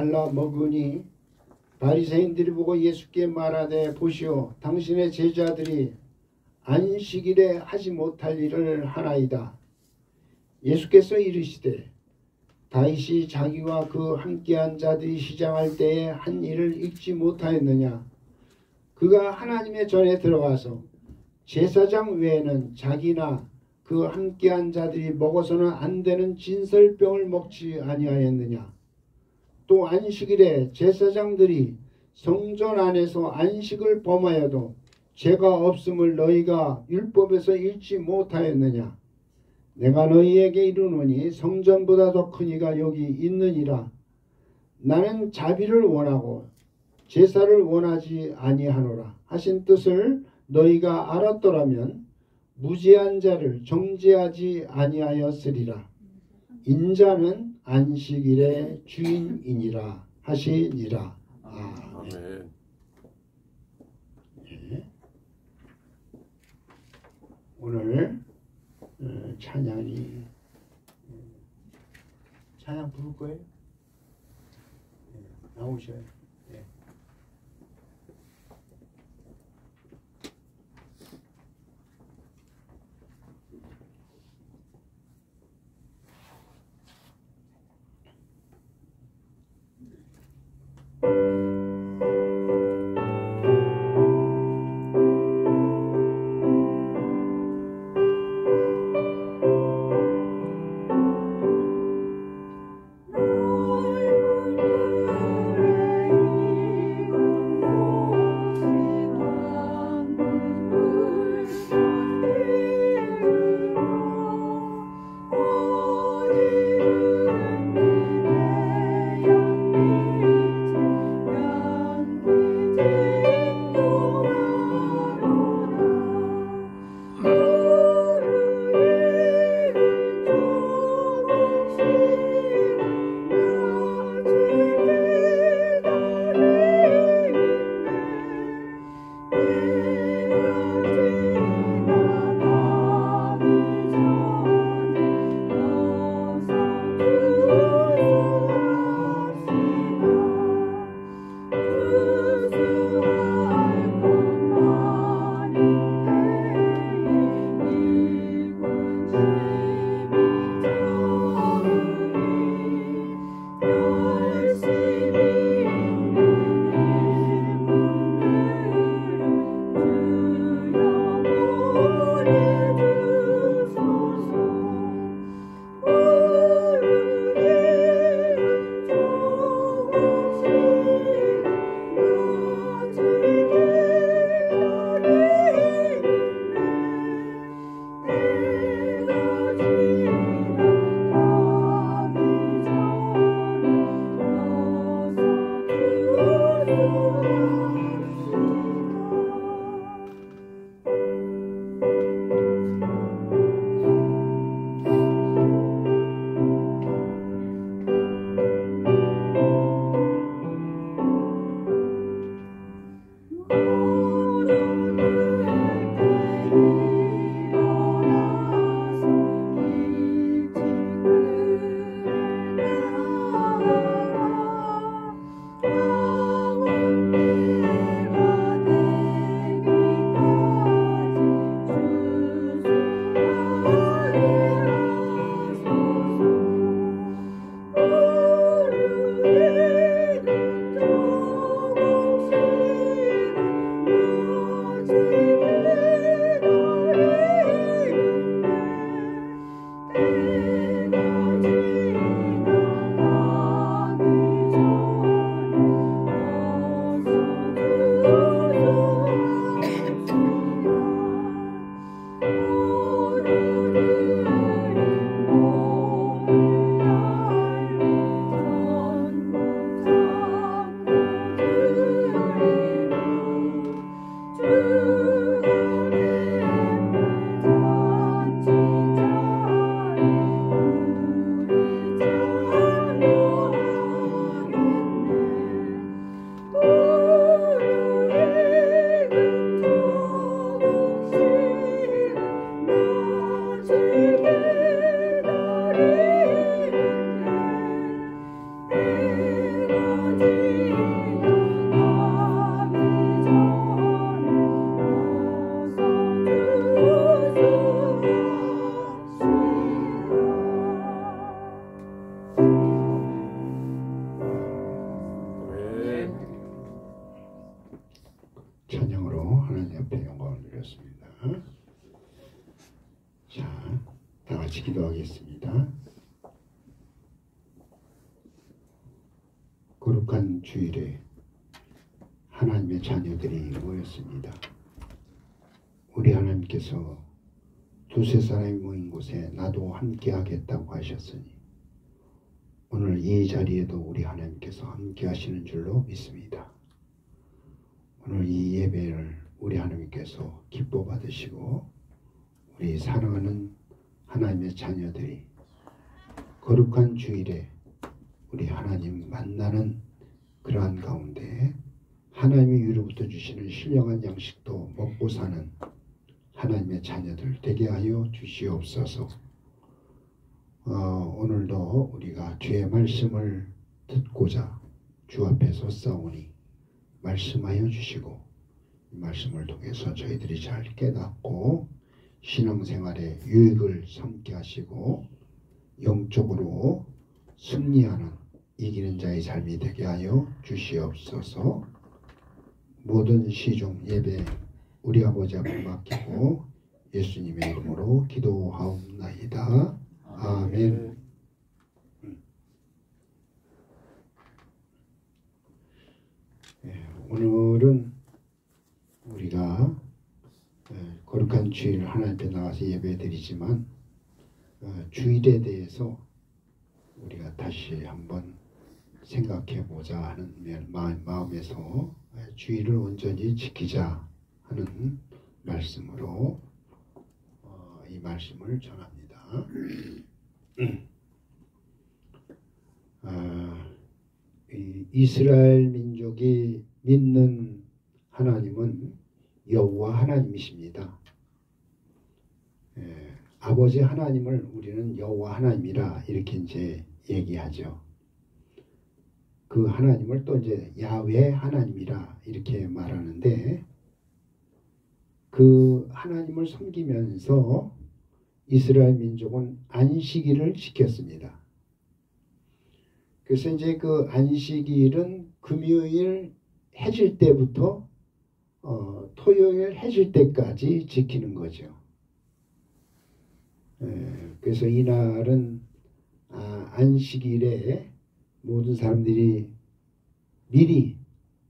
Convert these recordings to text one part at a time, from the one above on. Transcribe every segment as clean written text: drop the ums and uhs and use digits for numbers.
잘라 먹으니 바리새인들이 보고 예수께 말하되 보시오 당신의 제자들이 안식일에 하지 못할 일을 하나이다. 예수께서 이르시되 다윗이 자기와 그 함께한 자들이 시장할 때에 한 일을 읽지 못하였느냐. 그가 하나님의 전에 들어가서 제사장 외에는 자기나 그 함께한 자들이 먹어서는 안 되는 진설병을 먹지 아니하였느냐. 또 안식일에 제사장들이 성전 안에서 안식을 범하여도 죄가 없음을 너희가 율법에서 읽지 못하였느냐. 내가 너희에게 이르노니 성전보다 더 큰 이가 여기 있느니라. 나는 자비를 원하고 제사를 원하지 아니하노라 하신 뜻을 너희가 알았더라면 무죄한 자를 정죄하지 아니하였으리라. 인자는 안식일의 주인이니라 하시니라. 아멘. 네. 오늘 찬양 부를 거예요? 네, 나오셔요. 네. 하나님 앞에 영광을 드렸습니다. 자, 다 같이 기도하겠습니다. 거룩한 주일에 하나님의 자녀들이 모였습니다. 우리 하나님께서 두세 사람이 모인 곳에 나도 함께 하겠다고 하셨으니 오늘 이 자리에도 우리 하나님께서 함께 하시는 줄로 믿습니다. 오늘 이 예배를 우리 하나님께서 기뻐 받으시고 우리 사랑하는 하나님의 자녀들이 거룩한 주일에 우리 하나님 만나는 그러한 가운데 하나님이 위로부터 주시는 신령한 양식도 먹고 사는 하나님의 자녀들 되게 하여 주시옵소서. 오늘도 우리가 주의 말씀을 듣고자 주 앞에 섰사오니 말씀하여 주시고 이 말씀을 통해서 저희들이 잘 깨닫고 신앙생활에 유익을 삼게 하시고 영적으로 승리하는 이기는 자의 삶이 되게 하여 주시옵소서. 모든 시중 예배 우리 아버지 앞에 맡기고 예수님의 이름으로 기도하옵나이다. 아멘. 오늘은 우리가 거룩한 주일 하나님 앞에 나와서 예배 드리지만 주일에 대해서 우리가 다시 한번 생각해 보자 하는 마음에서 주일을 온전히 지키자 하는 말씀으로 이 말씀을 전합니다. 이스라엘 민족이 믿는 하나님은 여호와 하나님이십니다. 아버지 하나님을 우리는 여호와 하나님이라 이렇게 이제 얘기하죠. 그 하나님을 또 이제 야훼 하나님이라 이렇게 말하는데 그 하나님을 섬기면서 이스라엘 민족은 안식일을 지켰습니다. 그래서 이제 그 안식일은 금요일 해질 때부터 토요일 해질 때까지 지키는 거죠. 그래서 이날은 안식일에 모든 사람들이 미리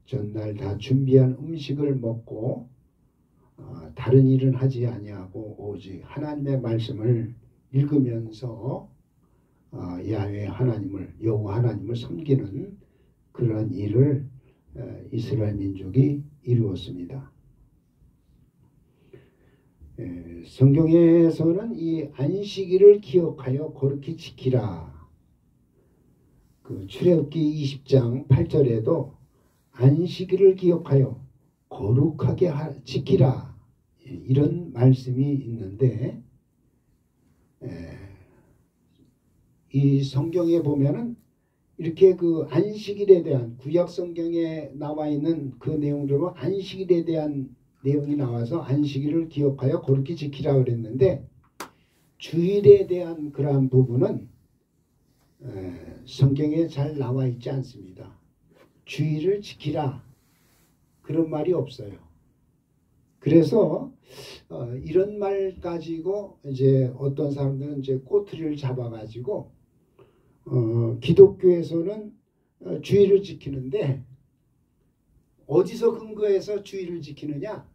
전날 다 준비한 음식을 먹고 다른 일은 하지 아니하고 오직 하나님의 말씀을 읽으면서 야훼 하나님을 여호와 하나님을 섬기는 그런 일을 이스라엘 민족이 이루었습니다. 성경에서는 이 안식일을 기억하여 거룩히 지키라. 그 출애굽기 20장 8절에도 안식일을 기억하여 거룩하게 지키라 이런 말씀이 있는데 이 성경에 보면은 이렇게 그 안식일에 대한 구약 성경에 나와 있는 그 내용들로 안식일에 대한 내용이 나와서 안식일을 기억하여 거룩히 지키라 그랬는데 주일에 대한 그러한 부분은 성경에 잘 나와 있지 않습니다. 주일을 지키라 그런 말이 없어요. 그래서 이런 말 가지고 이제 어떤 사람들은 이제 꼬투리를 잡아가지고 기독교에서는 주일을 지키는데 어디서 근거해서 주일을 지키느냐?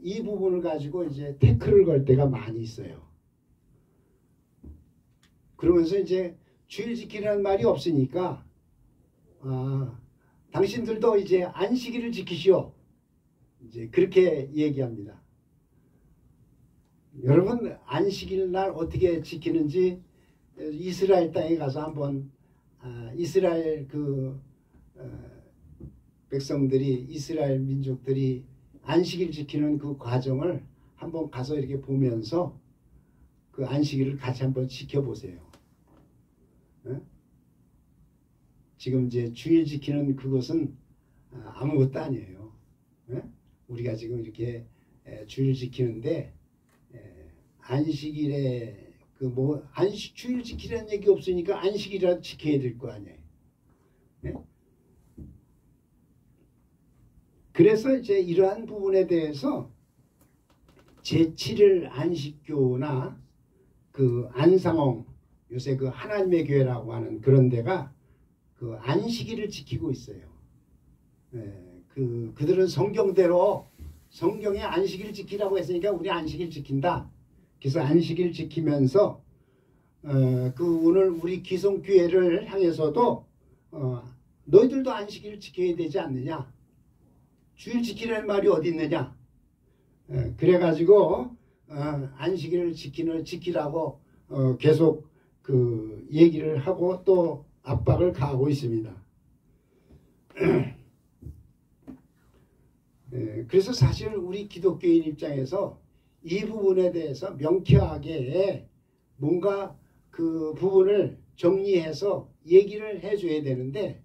이 부분을 가지고 이제 태클을 걸 때가 많이 있어요. 그러면서 이제 주일 지키라는 말이 없으니까 당신들도 이제 안식일을 지키시오. 이제 그렇게 얘기합니다. 여러분 안식일 날 어떻게 지키는지 이스라엘 땅에 가서 한번 이스라엘 그 백성들이 이스라엘 민족들이 안식일 지키는 그 과정을 한번 가서 이렇게 보면서 그 안식일을 같이 한번 지켜보세요. 지금 이제 주일 지키는 그것은 아무것도 아니에요. 우리가 지금 이렇게 주일 지키는데 안식일에 그 뭐 주일 지키라는 얘기 없으니까 안식일이라도 지켜야 될 거 아니에요. 그래서 이제 이러한 부분에 대해서 제7일 안식교나 그 안상홍, 요새 그 하나님의 교회라고 하는 그런 데가 그 안식일을 지키고 있어요. 그들은 성경대로 성경에 안식일 지키라고 했으니까 우리 안식일 지킨다. 그래서 안식일 지키면서 그 오늘 우리 기성교회를 향해서도 너희들도 안식일 지켜야 되지 않느냐. 주일 지키라는 말이 어디 있느냐. 그래가지고 안식일을 지키라고 계속 그 얘기를 하고 또 압박을 가하고 있습니다. 그래서 사실 우리 기독교인 입장에서 이 부분에 대해서 명쾌하게 뭔가 그 부분을 정리해서 얘기를 해줘야 되는데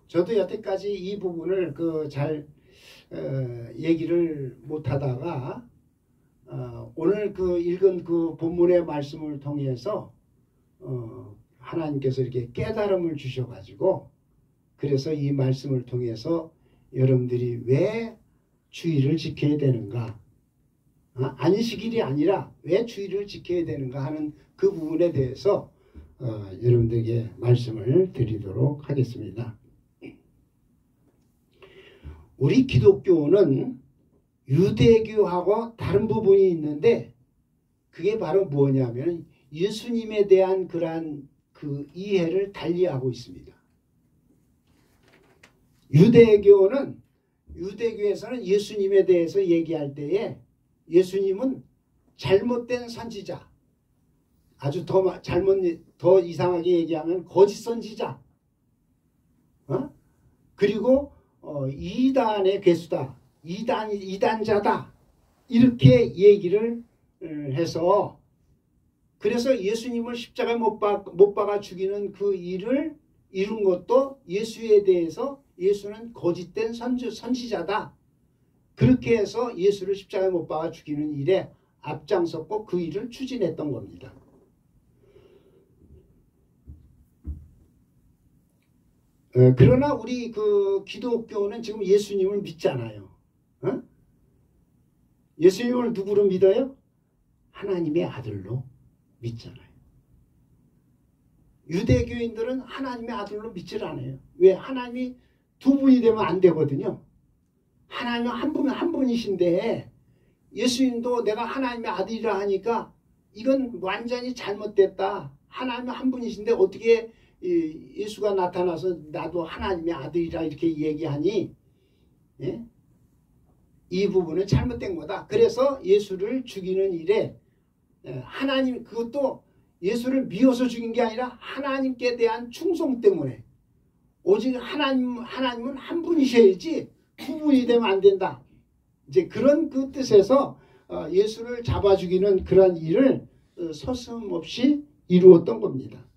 저도 여태까지 이 부분을 잘 얘기를 못하다가 오늘 그 읽은 그 본문의 말씀을 통해서 하나님께서 이렇게 깨달음을 주셔가지고 그래서 이 말씀을 통해서 여러분들이 왜 주일을 지켜야 되는가, 안식일이 아니라 왜 주일을 지켜야 되는가 하는 그 부분에 대해서 여러분들에게 말씀을 드리도록 하겠습니다. 우리 기독교는 유대교하고 다른 부분이 있는데 그게 바로 뭐냐면 예수님에 대한 그러한 그 이해를 달리하고 있습니다. 유대교에서는 예수님에 대해서 얘기할 때에 예수님은 잘못된 선지자, 아주 더 이상하게 얘기하면 거짓 선지자, 그리고 이단의 괴수다, 이단자다, 이렇게 얘기를 해서 그래서 예수님을 십자가에 못 박아 죽이는 그 일을 이룬 것도 예수에 대해서 예수는 거짓된 선지자다. 그렇게 해서 예수를 십자가에 못 박아 죽이는 일에 앞장섰고 그 일을 추진했던 겁니다. 그러나 우리 그 기독교는 지금 예수님을 믿잖아요. 예수님을 누구로 믿어요? 하나님의 아들로 믿잖아요. 유대교인들은 하나님의 아들로 믿질 않아요. 왜? 하나님이 두 분이 되면 안 되거든요. 하나님은 한 분이신데 예수님도 내가 하나님의 아들이라 하니까 이건 완전히 잘못됐다. 하나님은 한 분이신데 어떻게 예수가 나타나서 나도 하나님의 아들이라 이렇게 얘기하니, 예? 이 부분은 잘못된 거다. 그래서 예수를 죽이는 일에 하나님, 그것도 예수를 미워서 죽인 게 아니라 하나님께 대한 충성 때문에, 오직 하나님은 한 분이셔야지 두 분이 되면 안 된다. 이제 그런 그 뜻에서 예수를 잡아 죽이는 그런 일을 서슴없이 이루었던 겁니다.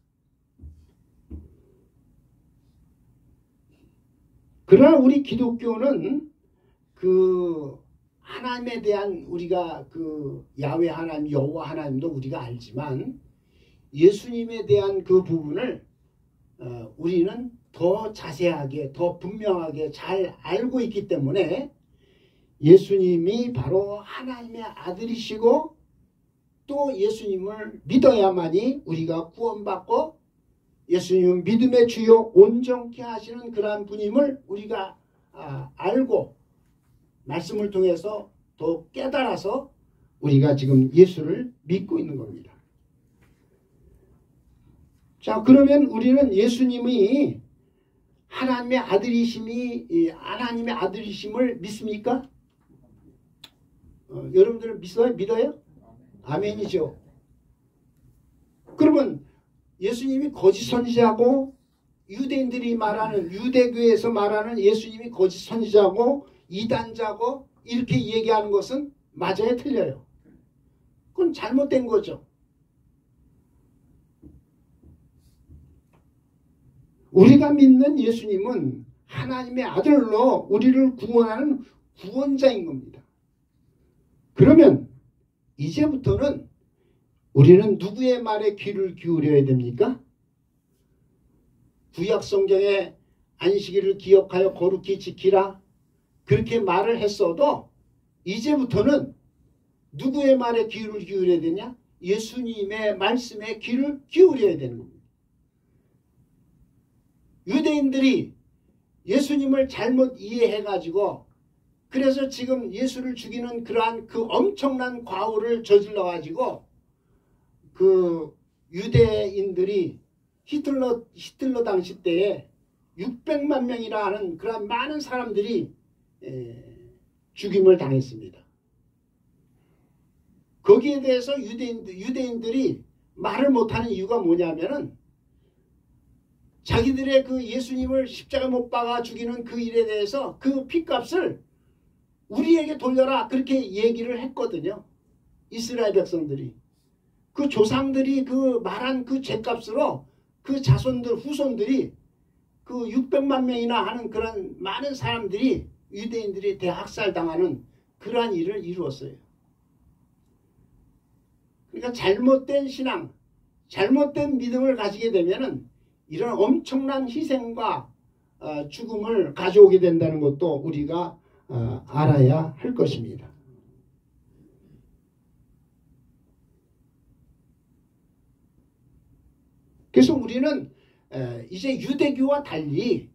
그러나 우리 기독교는 그 하나님에 대한 우리가 그 야훼 하나님, 여호와 하나님도 우리가 알지만 예수님에 대한 그 부분을 우리는 더 자세하게, 더 분명하게 잘 알고 있기 때문에 예수님이 바로 하나님의 아들이시고 또 예수님을 믿어야만이 우리가 구원받고 예수님은 믿음의 주요 온전케 하시는 그러한 분임을 우리가 알고 말씀을 통해서 더 깨달아서 우리가 지금 예수를 믿고 있는 겁니다. 자, 그러면 우리는 예수님이 하나님의 아들이심을 믿습니까? 여러분들은 믿어요? 아멘이죠. 그러면 예수님이 거짓 선지자고 유대인들이 말하는, 유대교에서 말하는 예수님이 거짓 선지자고 이단자고 이렇게 얘기하는 것은 맞아요, 틀려요? 그건 잘못된 거죠. 우리가 믿는 예수님은 하나님의 아들로 우리를 구원하는 구원자인 겁니다. 그러면 이제부터는 우리는 누구의 말에 귀를 기울여야 됩니까? 구약 성경에 안식일을 기억하여 거룩히 지키라 그렇게 말을 했어도 이제부터는 누구의 말에 귀를 기울여야 되냐? 예수님의 말씀에 귀를 기울여야 되는 겁니다. 유대인들이 예수님을 잘못 이해해가지고 그래서 지금 예수를 죽이는 그러한 그 엄청난 과오를 저질러가지고 그 유대인들이 히틀러 당시 때에 600만 명이라 하는 그런 많은 사람들이 죽임을 당했습니다. 거기에 대해서 유대인들이 말을 못하는 이유가 뭐냐면은 자기들의 그 예수님을 십자가 못 박아 죽이는 그 일에 대해서 그 핏값을 우리에게 돌려라 그렇게 얘기를 했거든요. 이스라엘 백성들이. 그 조상들이 그 말한 그 죄값으로 그 자손들 후손들이 그 600만 명이나 하는 그런 많은 사람들이 유대인들이 대학살당하는 그러한 일을 이루었어요. 그러니까 잘못된 신앙, 잘못된 믿음을 가지게 되면은 이런 엄청난 희생과 죽음을 가져오게 된다는 것도 우리가 알아야 할 것입니다. 그래서 우리는 이제 유대교와 달리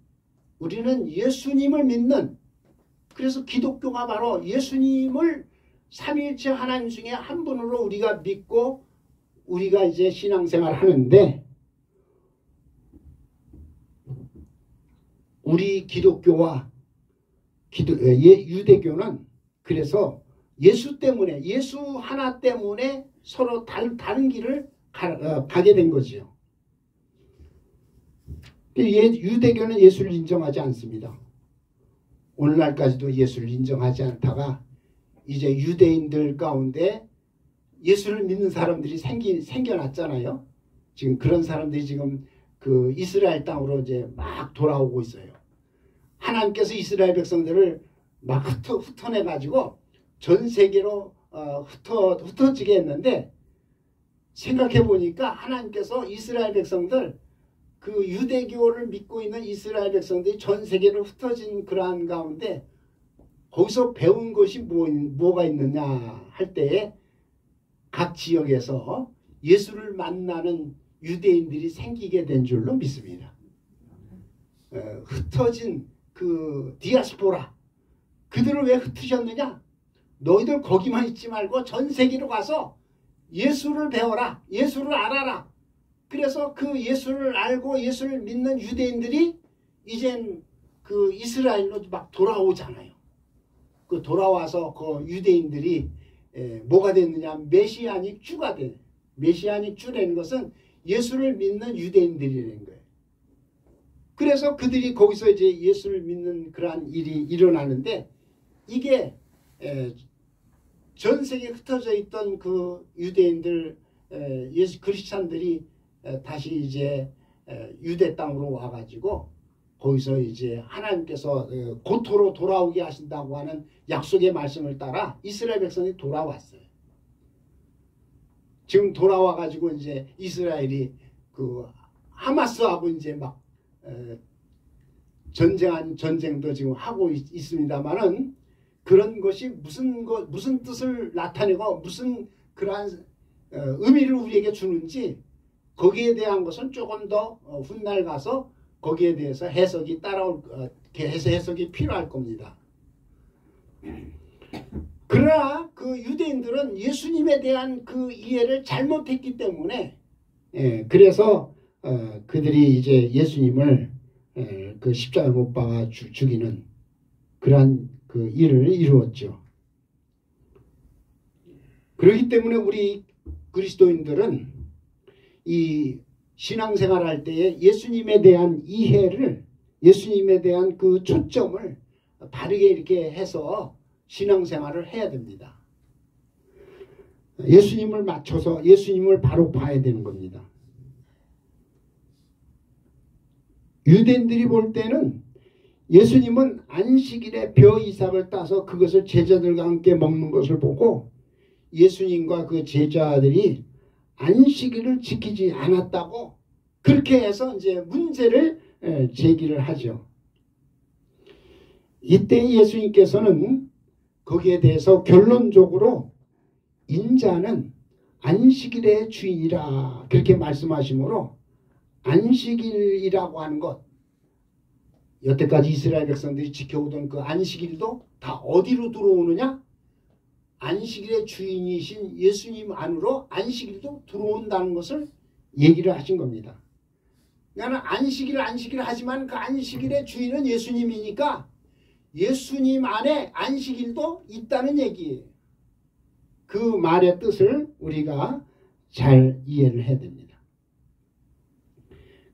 우리는 예수님을 믿는, 그래서 기독교가 바로 예수님을 삼위일체 하나님 중에 한 분으로 우리가 믿고 우리가 이제 신앙생활 하는데, 우리 기독교와 유대교는 그래서 예수 때문에, 예수 하나 때문에 서로 다른 길을 가게 된 거지요. 유대교는 예수를 인정하지 않습니다. 오늘날까지도 예수를 인정하지 않다가 이제 유대인들 가운데 예수를 믿는 사람들이 생겨났잖아요. 지금 그런 사람들이 지금 그 이스라엘 땅으로 이제 막 돌아오고 있어요. 하나님께서 이스라엘 백성들을 막 흩어내가지고 전 세계로 흩어지게 했는데, 생각해 보니까 하나님께서 이스라엘 백성들, 그 유대교를 믿고 있는 이스라엘 백성들이 전 세계로 흩어진 그러한 가운데 거기서 배운 것이 뭐가 있느냐 할 때에 각 지역에서 예수를 만나는 유대인들이 생기게 된 줄로 믿습니다. 흩어진 그 디아스포라, 그들을 왜 흩으셨느냐? 너희들 거기만 있지 말고 전 세계로 가서 예수를 배워라, 예수를 알아라. 그래서 그 예수를 알고 예수를 믿는 유대인들이 이젠 그 이스라엘로 막 돌아오잖아요. 그 돌아와서 그 유대인들이 뭐가 됐느냐? 메시아닉 주가 돼. 메시아닉 주라는 것은 예수를 믿는 유대인들이라는 거예요. 그래서 그들이 거기서 이제 예수를 믿는 그러한 일이 일어나는데, 이게 전 세계에 흩어져 있던 그 유대인들, 예수 크리스찬들이 다시 이제 유대 땅으로 와가지고 거기서 이제 하나님께서 고토로 돌아오게 하신다고 하는 약속의 말씀을 따라 이스라엘 백성이 돌아왔어요. 지금 돌아와가지고 이제 이스라엘이 그 하마스하고 이제 막 전쟁도 지금 하고 있습니다만은, 그런 것이 무슨 뜻을 나타내고 무슨 그러한 의미를 우리에게 주는지, 거기에 대한 것은 조금 더 훗날 가서 거기에 대해서 해석이 해석이 필요할 겁니다. 그러나 그 유대인들은 예수님에 대한 그 이해를 잘못했기 때문에, 그래서 그들이 이제 예수님을 그 십자가에 못 박아 죽이는 그러한 그 일을 이루었죠. 그렇기 때문에 우리 그리스도인들은 이 신앙생활 할 때에 예수님에 대한 이해를, 예수님에 대한 그 초점을 바르게 이렇게 해서 신앙생활을 해야 됩니다. 예수님을 맞춰서 예수님을 바로 봐야 되는 겁니다. 유대인들이 볼 때는 예수님은 안식일에 벼 이삭을 따서 그것을 제자들과 함께 먹는 것을 보고 예수님과 그 제자들이 안식일을 지키지 않았다고 그렇게 해서 이제 문제를 제기를 하죠. 이때 예수님께서는 거기에 대해서 결론적으로 인자는 안식일의 주인이라 그렇게 말씀하시므로 안식일이라고 하는 것, 여태까지 이스라엘 백성들이 지켜오던 그 안식일도 다 어디로 들어오느냐? 안식일의 주인이신 예수님 안으로 안식일도 들어온다는 것을 얘기를 하신 겁니다. 그러니까 안식일 하지만 그 안식일의 주인은 예수님이니까 예수님 안에 안식일도 있다는 얘기예요. 그 말의 뜻을 우리가 잘 이해를 해야 됩니다.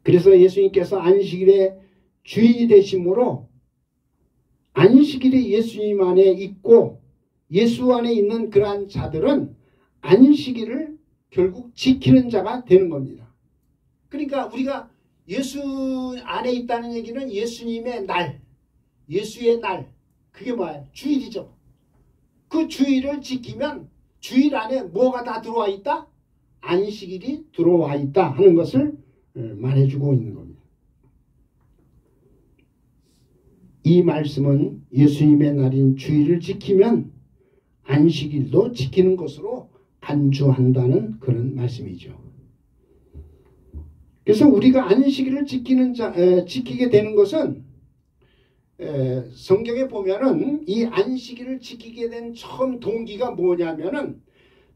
그래서 예수님께서 안식일의 주인이 되심으로 안식일이 예수님 안에 있고 예수 안에 있는 그러한 자들은 안식일을 결국 지키는 자가 되는 겁니다. 그러니까 우리가 예수 안에 있다는 얘기는 예수님의 날, 예수의 날, 그게 뭐예요? 주일이죠. 그 주일을 지키면 주일 안에 뭐가 다 들어와 있다? 안식일이 들어와 있다 하는 것을 말해주고 있는 겁니다. 이 말씀은 예수님의 날인 주일을 지키면 안식일도 지키는 것으로 간주한다는 그런 말씀이죠. 그래서 우리가 안식일을 지키게 되는 것은 성경에 보면은 이 안식일을 지키게 된 처음 동기가 뭐냐면은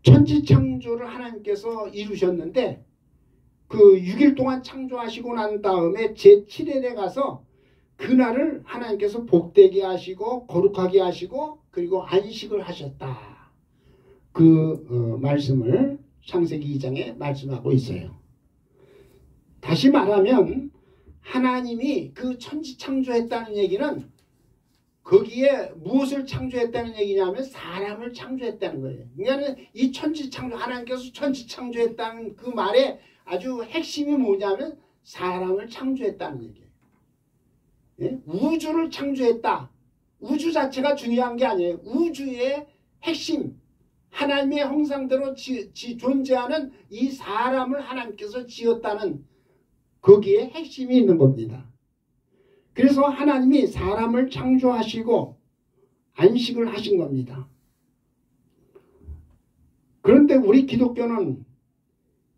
천지창조를 하나님께서 이루셨는데 그 6일 동안 창조하시고 난 다음에 제7일에 가서 그날을 하나님께서 복되게 하시고 거룩하게 하시고 그리고 안식을 하셨다. 그 말씀을 창세기 2장에 말씀하고 있어요. 다시 말하면 하나님이 그 천지 창조했다는 얘기는 거기에 무엇을 창조했다는 얘기냐면 사람을 창조했다는 거예요. 그러니까 이 천지 창조, 하나님께서 천지 창조했다는 그 말의 아주 핵심이 뭐냐면 사람을 창조했다는 얘기예요. 예? 우주를 창조했다. 우주 자체가 중요한 게 아니에요. 우주의 핵심, 하나님의 형상대로 존재하는 이 사람을 하나님께서 지었다는 거기에 핵심이 있는 겁니다. 그래서 하나님이 사람을 창조하시고 안식을 하신 겁니다. 그런데 우리 기독교는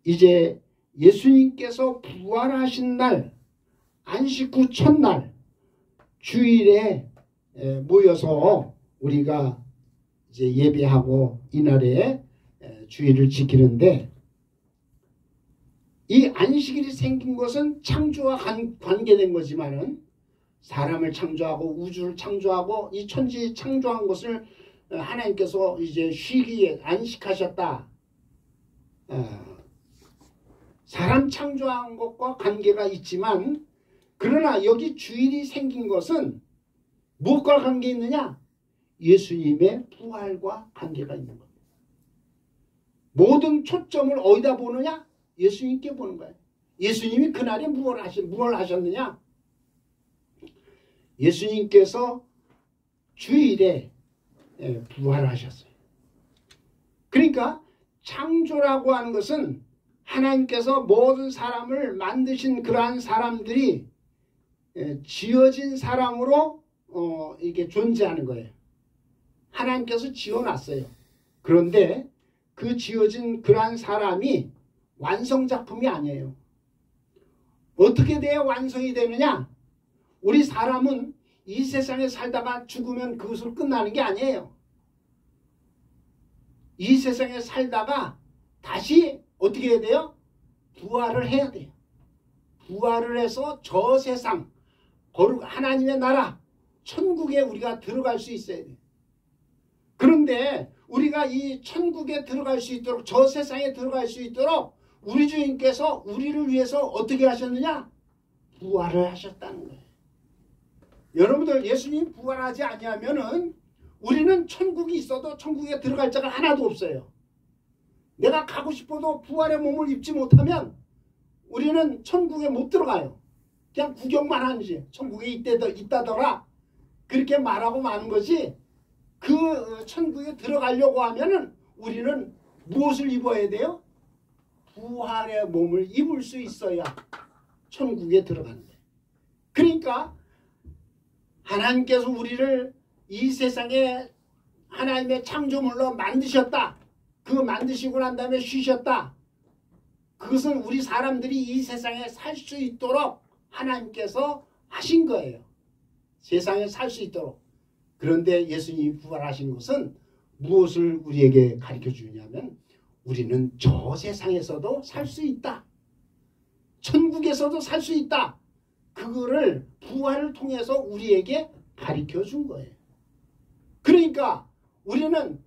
이제 예수님께서 부활하신 날, 안식 후 첫날, 주일에 모여서 우리가 이제 예배하고 이날에 주일을 지키는데 이 안식일이 생긴 것은 창조와 관계된 거지만은 사람을 창조하고 우주를 창조하고 이 천지 창조한 것을 하나님께서 이제 쉬기에 안식하셨다. 사람 창조한 것과 관계가 있지만 그러나 여기 주일이 생긴 것은 무엇과 관계 있느냐? 예수님의 부활과 관계가 있는 겁니다. 모든 초점을 어디다 보느냐? 예수님께 보는 거예요. 예수님이 그날에 무엇을 하셨느냐? 예수님께서 주일에 부활하셨어요. 그러니까 창조라고 하는 것은 하나님께서 모든 사람을 만드신 그러한 사람들이 지어진 사람으로 이게 존재하는 거예요. 하나님께서 지어놨어요. 그런데 그 지어진 그러한 사람이 완성작품이 아니에요. 어떻게 돼야 완성이 되느냐? 우리 사람은 이 세상에 살다가 죽으면 그것으로 끝나는 게 아니에요. 이 세상에 살다가 다시 어떻게 해야 돼요? 부활을 해야 돼요. 부활을 해서 저 세상, 거룩 하나님의 나라, 천국에 우리가 들어갈 수 있어야 돼요. 그런데 우리가 이 천국에 들어갈 수 있도록, 저 세상에 들어갈 수 있도록 우리 주님께서 우리를 위해서 어떻게 하셨느냐? 부활을 하셨다는 거예요. 여러분들 예수님 부활하지 아니하면은 우리는 천국이 있어도 천국에 들어갈 자가 하나도 없어요. 내가 가고 싶어도 부활의 몸을 입지 못하면 우리는 천국에 못 들어가요. 그냥 구경만 하는지 천국에 있다더라 그렇게 말하고 마는 것이 그 천국에 들어가려고 하면은 우리는 무엇을 입어야 돼요? 부활의 몸을 입을 수 있어야 천국에 들어가는 거예요. 그러니까 하나님께서 우리를 이 세상에 하나님의 창조물로 만드셨다. 그 만드시고 난 다음에 쉬셨다. 그것은 우리 사람들이 이 세상에 살 수 있도록 하나님께서 하신 거예요. 세상에 살 수 있도록. 그런데 예수님이 부활하신 것은 무엇을 우리에게 가르쳐 주냐면 우리는 저 세상에서도 살 수 있다. 천국에서도 살 수 있다. 그거를 부활을 통해서 우리에게 가르쳐 준 거예요. 그러니까 우리는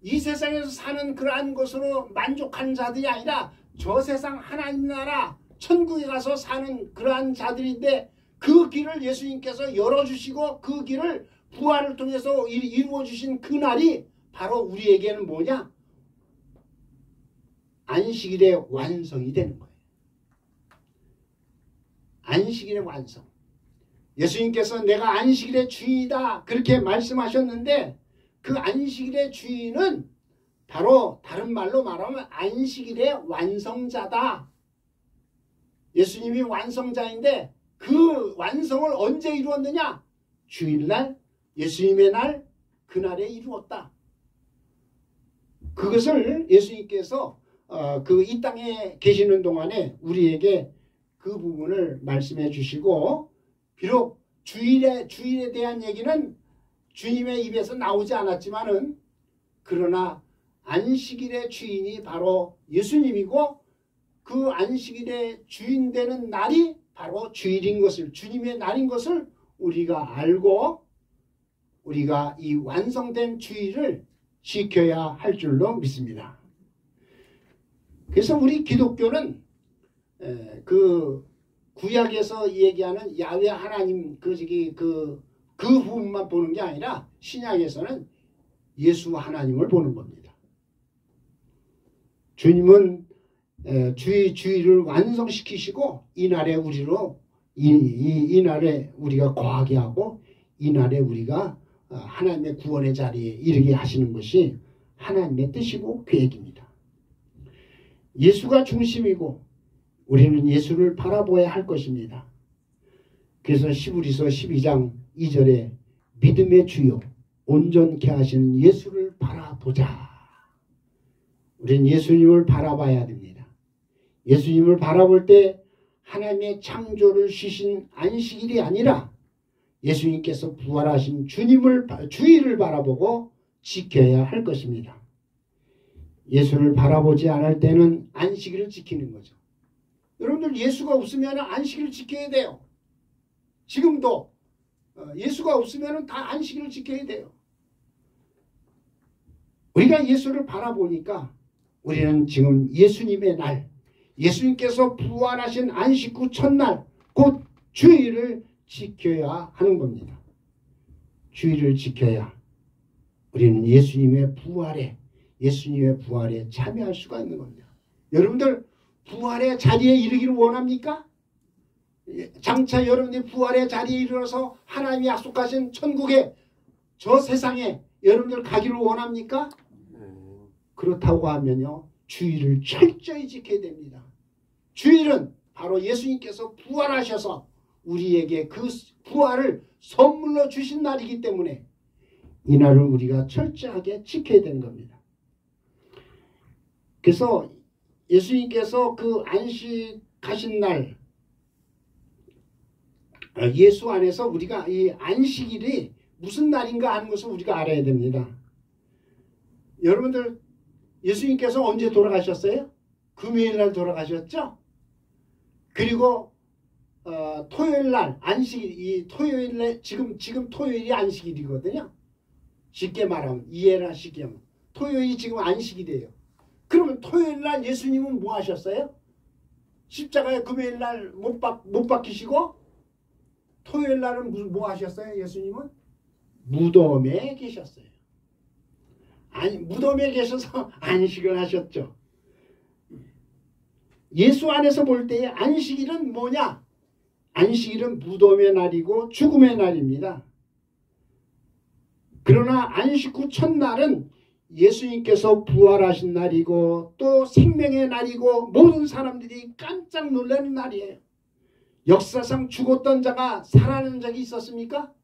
이 세상에서 사는 그러한 것으로 만족하는 자들이 아니라 저 세상 하나님 나라 천국에 가서 사는 그러한 자들인데 그 길을 예수님께서 열어주시고 그 길을 부활을 통해서 이루어 주신 그날이 바로 우리에게는 뭐냐? 안식일의 완성이 되는 거예요. 안식일의 완성. 예수님께서 내가 안식일의 주인이다 그렇게 말씀하셨는데 그 안식일의 주인은 바로 다른 말로 말하면 안식일의 완성자다. 예수님이 완성자인데 그 완성을 언제 이루었느냐? 주일날, 예수님의 날, 그날에 이루었다. 그것을 예수님께서 그 이 땅에 계시는 동안에 우리에게 그 부분을 말씀해 주시고 비록 주일에 대한 얘기는 주님의 입에서 나오지 않았지만은 그러나 안식일의 주인이 바로 예수님이고 그 안식일의 주인 되는 날이 바로 주일인 것을 주님의 날인 것을 우리가 알고 우리가 이 완성된 주일을 지켜야 할 줄로 믿습니다. 그래서 우리 기독교는 그 구약에서 얘기하는 야훼 하나님 그 부분만 보는 게 아니라 신약에서는 예수 하나님을 보는 겁니다. 주님은 주일을 완성시키시고 이날에 우리로 이날에 우리가 거하게 하고 이날에 우리가 하나님의 구원의 자리에 이르게 하시는 것이 하나님의 뜻이고 계획입니다. 예수가 중심이고 우리는 예수를 바라보아야 할 것입니다. 그래서 히브리서 12장 2절에 믿음의 주요 온전케 하시는 예수를 바라보자. 우리는 예수님을 바라봐야 됩니다. 예수님을 바라볼 때 하나님의 창조를 쉬신 안식일이 아니라 예수님께서 부활하신 주일을 바라보고 지켜야 할 것입니다. 예수를 바라보지 않을 때는 안식일을 지키는 거죠. 여러분들 예수가 없으면 안식일을 지켜야 돼요. 지금도 예수가 없으면 다 안식일을 지켜야 돼요. 우리가 예수를 바라보니까 우리는 지금 예수님의 날, 예수님께서 부활하신 안식 후 첫날 곧 주일을 지켜야 하는 겁니다. 주일을 지켜야 우리는 예수님의 부활에 참여할 수가 있는 겁니다. 여러분들 부활의 자리에 이르기를 원합니까? 장차 여러분들이 부활의 자리에 이르러서 하나님이 약속하신 천국에 저 세상에 여러분들 가기를 원합니까? 그렇다고 하면요 주일을 철저히 지켜야 됩니다. 주일은 바로 예수님께서 부활하셔서 우리에게 그 부활을 선물로 주신 날이기 때문에 이 날을 우리가 철저하게 지켜야 되는 겁니다. 그래서 예수님께서 그 안식하신 날 예수 안에서 우리가 이 안식일이 무슨 날인가 하는 것을 우리가 알아야 됩니다. 여러분들 예수님께서 언제 돌아가셨어요? 금요일날 돌아가셨죠? 그리고 토요일날 안식일, 이 토요일에 지금 토요일이 안식일이거든요. 쉽게 말하면 이해를 쉽게 하면 토요일이 지금 안식일이에요. 그러면 토요일날 예수님은 뭐 하셨어요? 십자가에 금요일날 못 박히시고 토요일날은 뭐 하셨어요? 예수님은 무덤에 계셨어요. 아니 무덤에 계셔서 안식을 하셨죠. 예수 안에서 볼 때의 안식일은 뭐냐? 안식일은 무덤의 날이고 죽음의 날입니다. 그러나 안식 후 첫날은 예수님께서 부활하신 날이고 또 생명의 날이고 모든 사람들이 깜짝 놀라는 날이에요. 역사상 죽었던 자가 살아난 적이 있었습니까?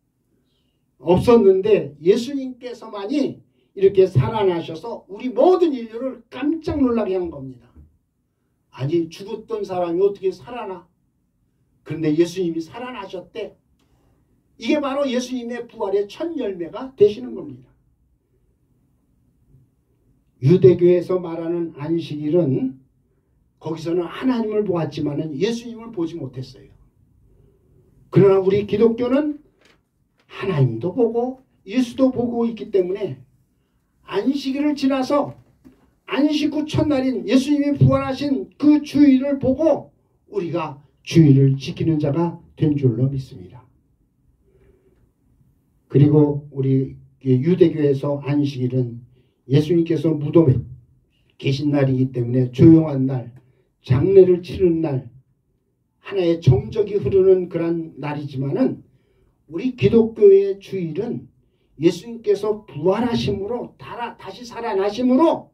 없었는데 예수님께서만이 이렇게 살아나셔서 우리 모든 인류를 깜짝 놀라게 한 겁니다. 아니 죽었던 사람이 어떻게 살아나? 그런데 예수님이 살아나셨대. 이게 바로 예수님의 부활의 첫 열매가 되시는 겁니다. 유대교에서 말하는 안식일은 거기서는 하나님을 보았지만 예수님을 보지 못했어요. 그러나 우리 기독교는 하나님도 보고 예수도 보고 있기 때문에 안식일을 지나서 안식 후 첫날인 예수님이 부활하신 그 주일을 보고 우리가 주일을 지키는 자가 된 줄로 믿습니다. 그리고 우리 유대교에서 안식일은 예수님께서 무덤에 계신 날이기 때문에 조용한 날, 장례를 치르는 날, 하나의 정적이 흐르는 그런 날이지만은 우리 기독교의 주일은 예수님께서 부활하심으로 다시 살아나심으로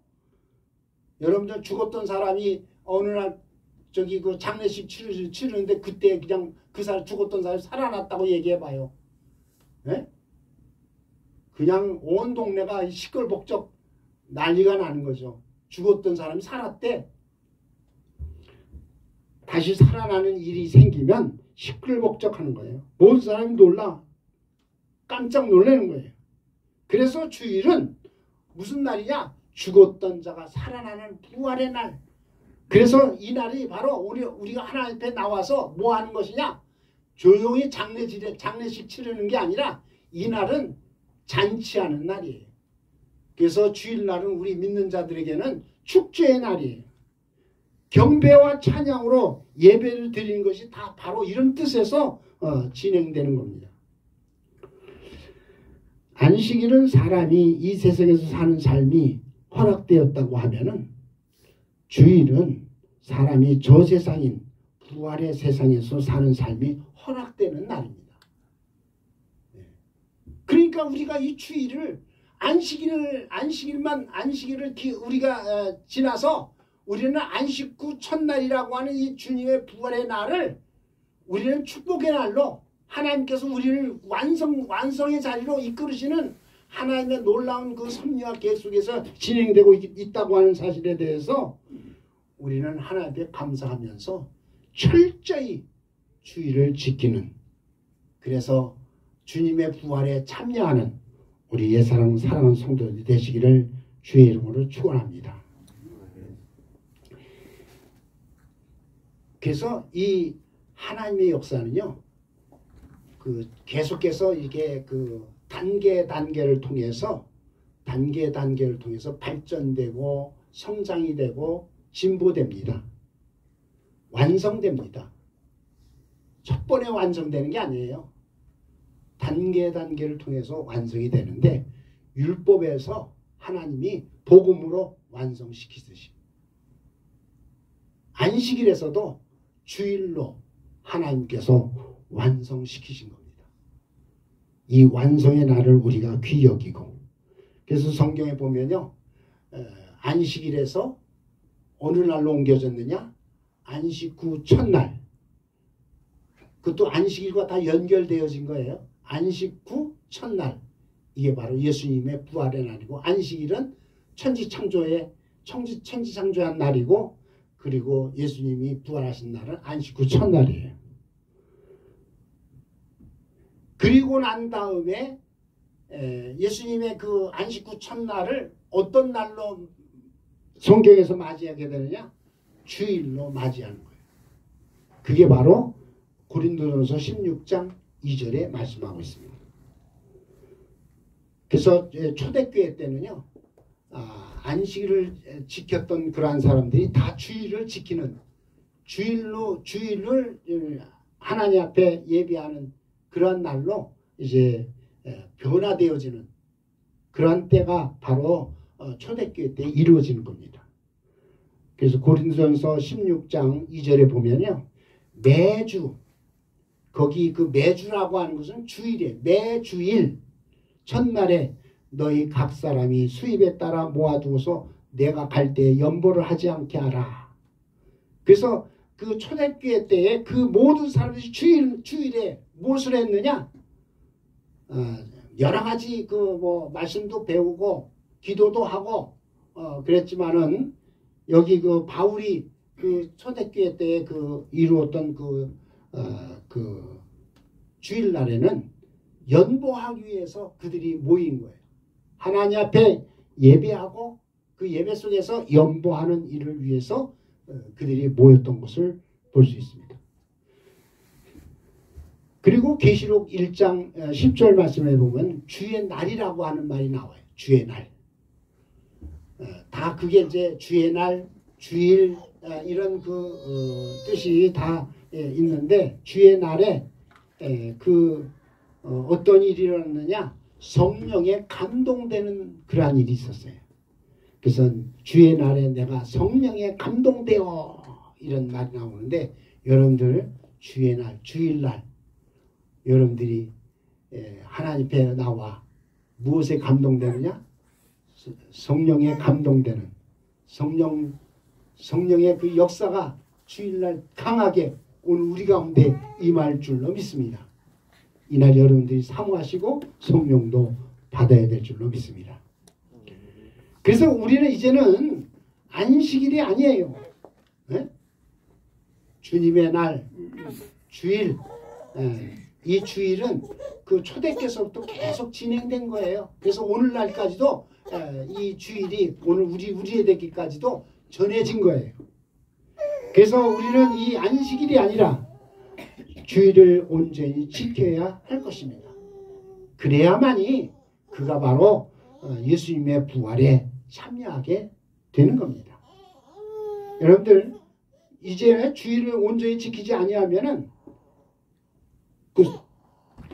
여러분들 죽었던 사람이 어느 날 저기 그 장례식 치르는데 그때 그냥 그 사람 죽었던 사람이 살아났다고 얘기해봐요. 네? 그냥 온 동네가 시끌벅적 난리가 나는 거죠. 죽었던 사람이 살았대. 다시 살아나는 일이 생기면 시끌벅적하는 거예요. 모든 사람이 놀라. 깜짝 놀라는 거예요. 그래서 주일은 무슨 날이냐? 죽었던 자가 살아나는 부활의 날. 그래서 이 날이 바로 우리가 하나님 앞에 나와서 뭐 하는 것이냐? 조용히 장례식 치르는 게 아니라 이 날은 잔치하는 날이에요. 그래서 주일날은 우리 믿는 자들에게는 축제의 날이에요. 경배와 찬양으로 예배를 드리는 것이 다 바로 이런 뜻에서 진행되는 겁니다. 안식일은 사람이 이 세상에서 사는 삶이 허락되었다고 하면은 주일은 사람이 저 세상인 부활의 세상에서 사는 삶이 허락되는 날입니다. 그러니까 우리가 이 주일을 안식일을 우리가 지나서 우리는 안식 후 첫날이라고 하는 이 주님의 부활의 날을 우리는 축복의 날로 하나님께서 우리를 완성의 자리로 이끌으시는 하나님의 놀라운 그 섭리와 계획 속에서 진행되고 있다고 하는 사실에 대해서 우리는 하나님께 감사하면서 철저히 주일을 지키는, 그래서 주님의 부활에 참여하는 우리 사랑하는 성도들이 되시기를 주의 이름으로 축원합니다. 그래서 이 하나님의 역사는요, 계속해서 이게 단계를 통해서 발전되고 성장이 되고 진보됩니다. 완성됩니다. 첫 번에 완성되는 게 아니에요. 단계를 통해서 완성이 되는데 율법에서 하나님이 복음으로 완성시키듯이 안식일에서도 주일로 하나님께서 완성시키신 겁니다. 이 완성의 날을 우리가 귀히 여기고, 그래서 성경에 보면요, 안식일에서 어느 날로 옮겨졌느냐? 안식 후 첫날. 그것도 안식일과 다 연결되어진 거예요. 안식 후 첫날. 이게 바로 예수님의 부활의 날이고, 안식일은 천지창조한 날이고, 그리고 예수님이 부활하신 날은 안식 후 첫날이에요. 그리고 난 다음에 예수님의 그 안식 후 첫날을 어떤 날로 성경에서 맞이하게 되느냐? 주일로 맞이하는 거예요. 그게 바로 고린도전서 16장 2절에 말씀하고 있습니다. 그래서 초대교회 때는요, 안식일을 지켰던 그러한 사람들이 다 주일을 지키는, 주일을 하나님 앞에 예배하는 그러한 날로 이제 변화되어지는 그러한 때가 바로 초대교회 때 이루어지는 겁니다. 그래서 고린도전서 16장 2절에 보면요, 매주, 거기 그 매주라고 하는 것은 주일이에요. 매주일 첫날에 너희 각 사람이 수입에 따라 모아두어서 내가 갈 때에 연보를 하지 않게 하라. 그래서 그 초대교회 때에 그 모든 사람들이 주일에 무엇을 했느냐? 여러 가지 그 뭐 말씀도 배우고 기도도 하고 그랬지만은 여기 그 바울이 그 초대교회 때 그 이루었던 그 주일날에는 연보하기 위해서 그들이 모인 거예요. 하나님 앞에 예배하고 그 예배 속에서 연보하는 일을 위해서 그들이 모였던 것을 볼 수 있습니다. 그리고 계시록 1장 10절 말씀에 보면 주의 날이라고 하는 말이 나와요. 주의 날. 다 그게 이제 주의 날, 주일 이런 그 뜻이 다 있는데 주의 날에 어떤 일이 일어났느냐? 성령에 감동되는 그러한 일이 있었어요. 그래서 주의 날에 내가 성령에 감동되어 이런 말이 나오는데 여러분들 주의 날, 주일날 여러분들이 하나님 앞에 나와 무엇에 감동되느냐? 성령에 감동되는 성령의 그 역사가 주일날 강하게 오늘 우리 가운데 임할 줄로 믿습니다. 이날 여러분들이 사모하시고 성령도 받아야 될 줄로 믿습니다. 그래서 우리는 이제는 안식일이 아니에요. 네? 주님의 날, 주일, 이 주일은 그 초대교회서부터 계속 진행된 거예요. 그래서 오늘날까지도 이 주일이 오늘 우리에게까지도 전해진 거예요. 그래서 우리는 이 안식일이 아니라 주일을 온전히 지켜야 할 것입니다. 그래야만이 그가 바로 예수님의 부활에 참여하게 되는 겁니다. 여러분들 이제 주일을 온전히 지키지 아니하면은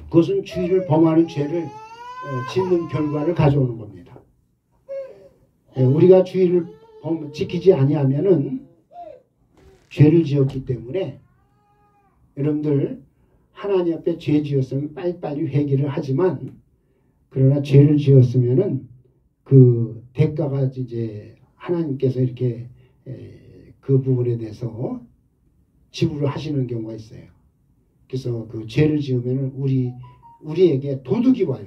그것은 주일을 범하는 죄를 짓는 결과를 가져오는 겁니다. 우리가 주일을 지키지 아니하면은 죄를 지었기 때문에 여러분들 하나님 앞에 죄 지었으면 빨리빨리 회개를 하지만 그러나 죄를 지었으면은 그 대가가 이제 하나님께서 이렇게 그 부분에 대해서 지불을 하시는 경우가 있어요. 그래서 그 죄를 지으면은 우리에게 도둑이 와요.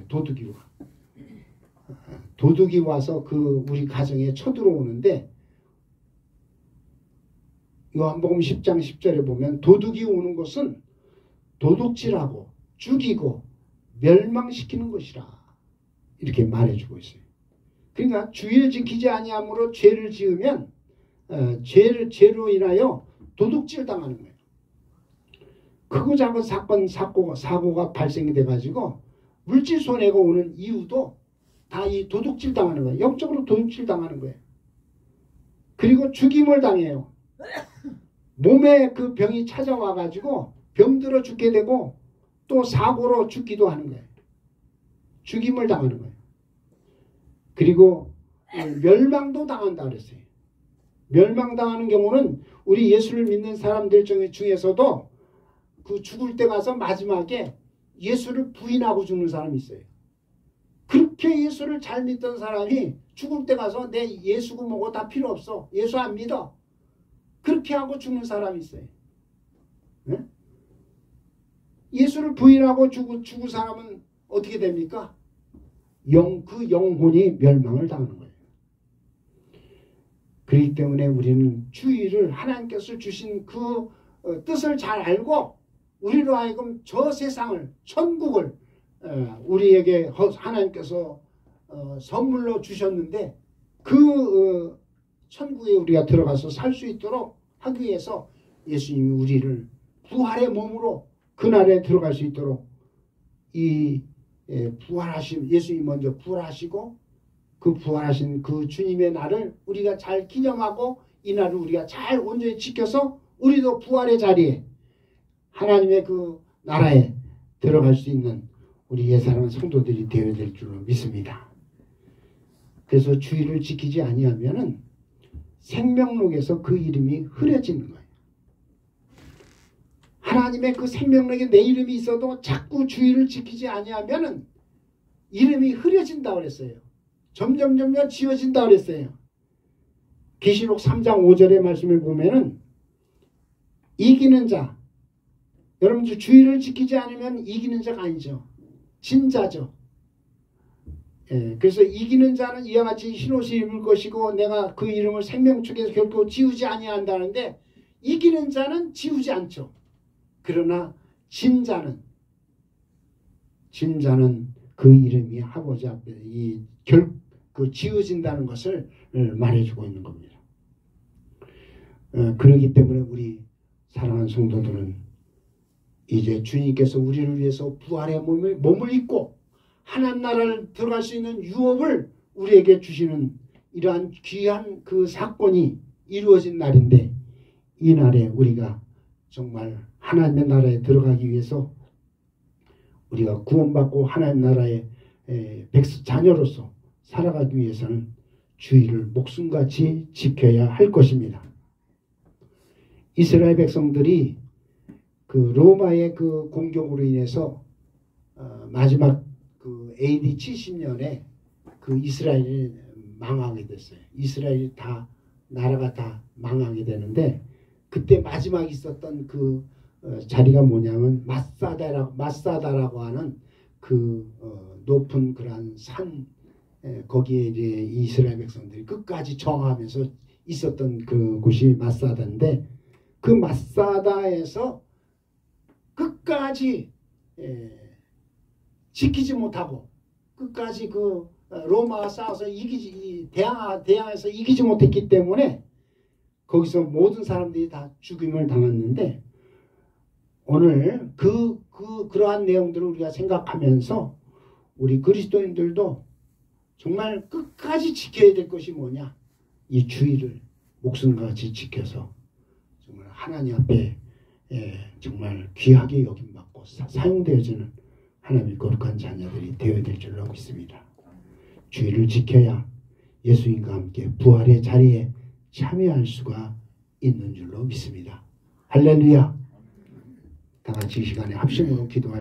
도둑이 와서 그 우리 가정에 쳐들어오는데 요한복음 10장 10절에 보면 도둑이 오는 것은 도둑질하고 죽이고 멸망시키는 것이라 이렇게 말해주고 있어요. 그러니까 주일 지키지 아니함으로 죄를 지으면 죄로 인하여 도둑질 당하는 거예요. 크고 작은 사고가 발생이 돼가지고 물질 손해가 오는 이유도 다 이 도둑질 당하는 거예요. 영적으로 도둑질 당하는 거예요. 그리고 죽임을 당해요. 몸에 그 병이 찾아와가지고 병들어 죽게 되고 또 사고로 죽기도 하는 거예요. 죽임을 당하는 거예요. 그리고 멸망도 당한다 그랬어요. 멸망당하는 경우는 우리 예수를 믿는 사람들 중에서도 그 죽을 때 가서 마지막에 예수를 부인하고 죽는 사람이 있어요. 그렇게 예수를 잘 믿던 사람이 죽을 때 가서 내 예수고 뭐고 다 필요 없어. 예수 안 믿어. 그렇게 하고 죽는 사람이 있어요. 네? 예수를 부인하고 죽은 사람은 어떻게 됩니까? 그 영혼이 멸망을 당하는 거예요. 그렇기 때문에 우리는 주의를 하나님께서 주신 그 뜻을 잘 알고 우리로 하여금 저 세상을 천국을 우리에게 하나님께서 선물로 주셨는데 그 천국에 우리가 들어가서 살 수 있도록 하기 위해서 예수님이 우리를 부활의 몸으로 그날에 들어갈 수 있도록 부활하신 예수님이 먼저 부활하시고 그 부활하신 그 주님의 날을 우리가 잘 기념하고 이 날을 우리가 잘 온전히 지켜서 우리도 부활의 자리에 하나님의 그 나라에 들어갈 수 있는 우리 예사랑하는 성도들이 되어야 될 줄로 믿습니다. 그래서 주의를 지키지 아니하면은 생명록에서 그 이름이 흐려지는 거예요. 하나님의 그 생명록에 내 이름이 있어도 자꾸 주의를 지키지 아니하면은 이름이 흐려진다 그랬어요. 점점 지워진다 그랬어요. 계시록 3장 5절의 말씀을 보면은 이기는 자, 여러분들 주의를 지키지 않으면 이기는 자가 아니죠. 진자죠. 그래서 이기는 자는 이와 같이 흰옷을 입을 것이고 내가 그 이름을 생명책에서 결코 지우지 아니한다는데 이기는 자는 지우지 않죠. 그러나 진 자는 그 이름이 아버지 앞에 그 지워진다는 것을 말해주고 있는 겁니다. 그렇기 때문에 우리 사랑하는 성도들은 이제 주님께서 우리를 위해서 부활의 몸을 입고 하나님 나라를 들어갈 수 있는 유업을 우리에게 주시는 이러한 귀한 그 사건이 이루어진 날인데 이 날에 우리가 정말 하나님의 나라에 들어가기 위해서 우리가 구원받고 하나님 나라의 자녀로서 살아가기 위해서는 주의를 목숨같이 지켜야 할 것입니다. 이스라엘 백성들이 그 로마의 그 공격으로 인해서 마지막 그 AD 70년에 그 이스라엘이 망하게 됐어요. 이스라엘이 다 나라가 다 망하게 되는데 그때 마지막 있었던 그 자리가 뭐냐면 마사다라고 하는 그 높은 그러한 산 거기에 이제 이스라엘 백성들이 끝까지 저항하면서 있었던 그 곳이 마사다인데 그 마사다에서 끝까지 지키지 못하고 끝까지 그 로마와 싸워서 대항해서 이기지 못했기 때문에 거기서 모든 사람들이 다 죽임을 당했는데 오늘 그러한 내용들을 우리가 생각하면서 우리 그리스도인들도 정말 끝까지 지켜야 될 것이 뭐냐? 이 주의를 목숨같이 지켜서 정말 하나님 앞에 정말 귀하게 여김받고 사용되어지는 하나님의 거룩한 자녀들이 되어야 될 줄로 믿습니다. 주의를 지켜야 예수님과 함께 부활의 자리에 참여할 수가 있는 줄로 믿습니다. 할렐루야. 다 같이 이 시간에 합심으로 기도할